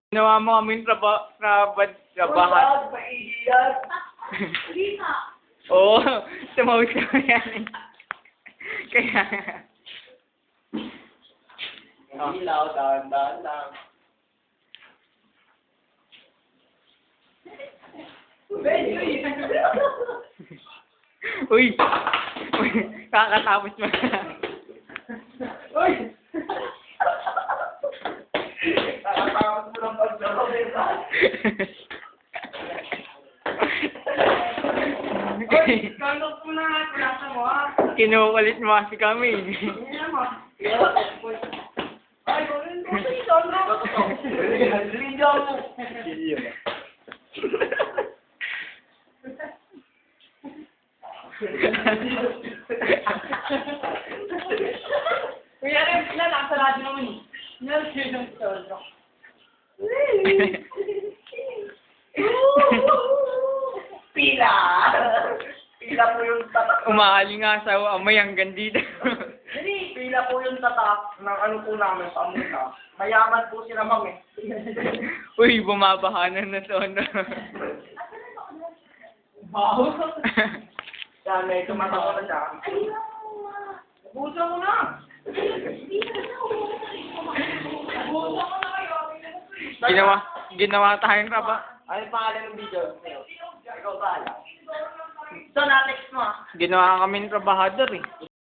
Ginawa mo kaming trabahan. Maiiyak. Hindi nga. Oo, tumawid ka yan. Kaya, Ilaw, dahan-dahan lang. uy, kakatapos mo. Uy! Nakatapos mo ng paglaro, diba? Uy, kandok mo na nga, pinasa mo ha. Kinukulit mo kasi kami. Yan mo. Ay, kunin ko sa kandok. Ligaw mo. Kuya rin, nasa radyo naman eh. Nasa yung kandok. Pila! Pila po yung tatak. Umaaling nga sa amoy hanggang dito. Pila po yung tatak ng ano po namin sa Amuta. Mayaman po sila ma'am eh. Uy, bumabahanan na to. No? Wow! Yan, may tumatak ko na siya. Busa mo na! Busa mo na kayo! Ginawa tayong Ano yung pangalan ng video? Ikaw ba alam? So, na-text mo ah. Ginawa kaming trabahador eh.